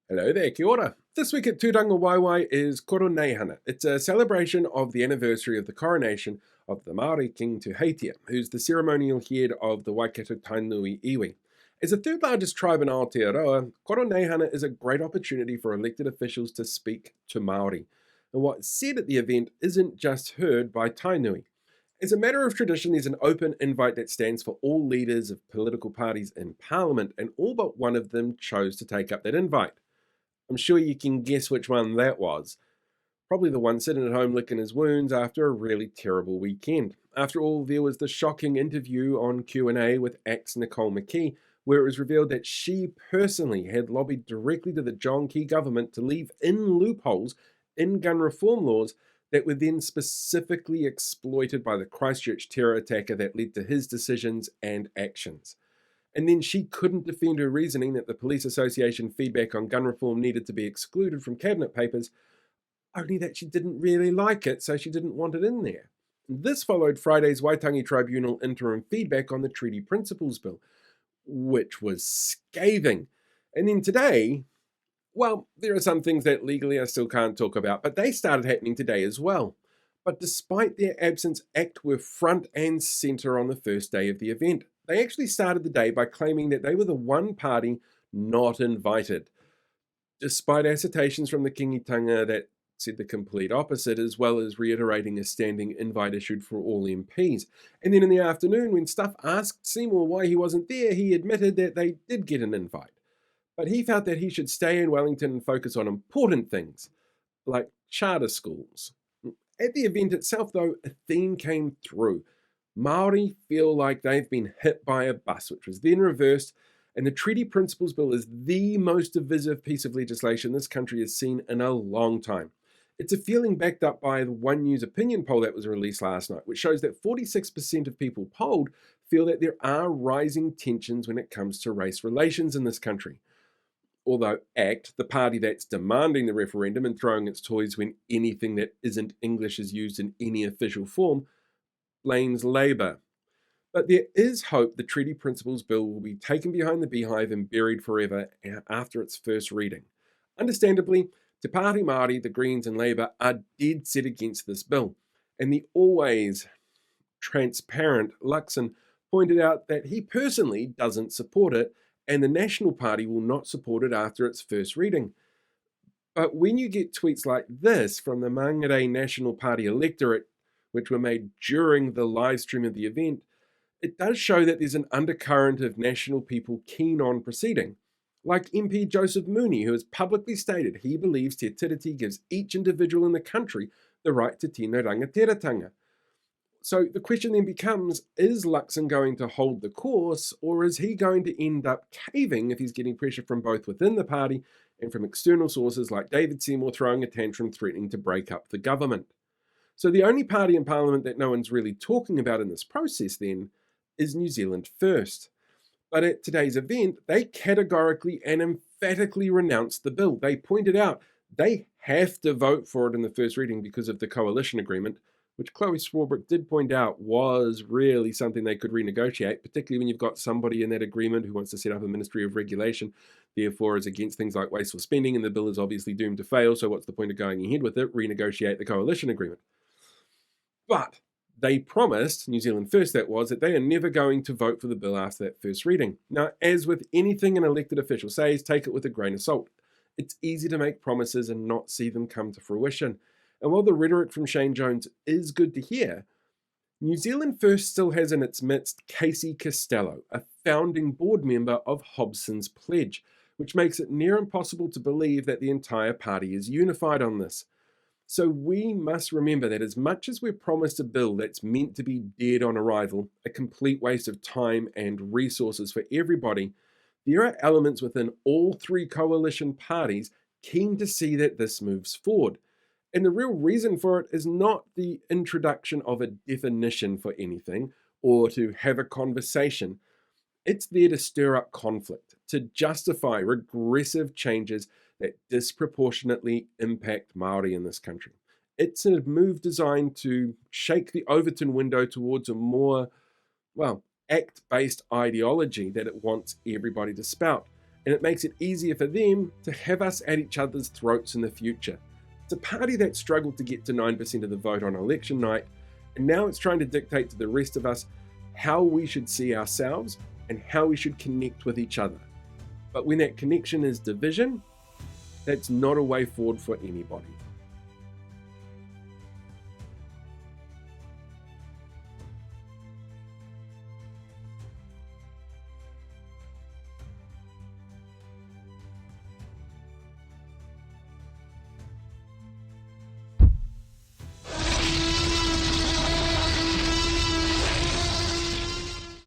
Hello there, kia ora. This week at Tūranga Waiwai is Koroneihana. It's a celebration of the anniversary of the coronation of the Maori King Tuheitia, who's the ceremonial head of the Waikato Tainui iwi. As the third largest tribe in Aotearoa, Koroneihana is a great opportunity for elected officials to speak to Maori. And what's said at the event isn't just heard by Tainui. As a matter of tradition, there's an open invite that stands for all leaders of political parties in Parliament, and all but one of them chose to take up that invite. I'm sure you can guess which one that was. Probably the one sitting at home licking his wounds after a really terrible weekend. After all, there was the shocking interview on Q&A with ex Nicole McKee, where it was revealed that she personally had lobbied directly to the John Key government to leave in loopholes in gun reform laws that were then specifically exploited by the Christchurch terror attacker that led to his decisions and actions. And then she couldn't defend her reasoning that the Police Association feedback on gun reform needed to be excluded from cabinet papers, only that she didn't really like it, so she didn't want it in there. This followed Friday's Waitangi Tribunal interim feedback on the Treaty Principles Bill, which was scathing. And then today, well, there are some things that legally I still can't talk about, but they started happening today as well. But despite their absence, ACT were front and centre on the first day of the event. They actually started the day by claiming that they were the one party not invited, despite assertions from the Kingitanga that said the complete opposite, as well as reiterating a standing invite issued for all MPs. And then in the afternoon, when Stuff asked Seymour why he wasn't there, he admitted that they did get an invite. But he felt that he should stay in Wellington and focus on important things, like charter schools. At the event itself, though, a theme came through. Maori feel like they've been hit by a bus, which was then reversed, and the Treaty Principles Bill is the most divisive piece of legislation this country has seen in a long time. It's a feeling backed up by the One News opinion poll that was released last night, which shows that 46% of people polled feel that there are rising tensions when it comes to race relations in this country. Although ACT, the party that's demanding the referendum and throwing its toys when anything that isn't English is used in any official form, blames Labour. But there is hope the Treaty Principles Bill will be taken behind the beehive and buried forever after its first reading. Understandably, Te Pāti Māori, the Greens and Labour are dead set against this bill, and the always transparent Luxon pointed out that he personally doesn't support it, and the National Party will not support it after its first reading. But when you get tweets like this from the Mangere National Party electorate, which were made during the live stream of the event, it does show that there's an undercurrent of national people keen on proceeding. Like MP Joseph Mooney, who has publicly stated he believes Te Tiriti gives each individual in the country the right to tino rangatiratanga. So the question then becomes, is Luxon going to hold the course, or is he going to end up caving if he's getting pressure from both within the party and from external sources like David Seymour throwing a tantrum threatening to break up the government? So the only party in Parliament that no one's really talking about in this process then is New Zealand First. But at today's event, they categorically and emphatically renounced the bill. They pointed out they have to vote for it in the first reading because of the coalition agreement, which Chloe Swarbrick did point out was really something they could renegotiate, particularly when you've got somebody in that agreement who wants to set up a Ministry of Regulation, therefore is against things like wasteful spending, and the bill is obviously doomed to fail, so what's the point of going ahead with it? Renegotiate the coalition agreement. But they promised, New Zealand First that was, that they are never going to vote for the bill after that first reading. Now, as with anything an elected official says, take it with a grain of salt. It's easy to make promises and not see them come to fruition. And while the rhetoric from Shane Jones is good to hear, New Zealand First still has in its midst Casey Costello, a founding board member of Hobson's Pledge, which makes it near impossible to believe that the entire party is unified on this. So we must remember that as much as we're promised a bill that's meant to be dead on arrival, a complete waste of time and resources for everybody, there are elements within all three coalition parties keen to see that this moves forward. And the real reason for it is not the introduction of a definition for anything or to have a conversation. It's there to stir up conflict, to justify regressive changes that disproportionately impact Maori in this country. It's a move designed to shake the Overton window towards a more, ACT-based ideology that it wants everybody to spout. and it makes it easier for them to have us at each other's throats in the future. It's a party that struggled to get to 9% of the vote on election night, and now it's trying to dictate to the rest of us how we should see ourselves and how we should connect with each other. But when that connection is division, that's not a way forward for anybody.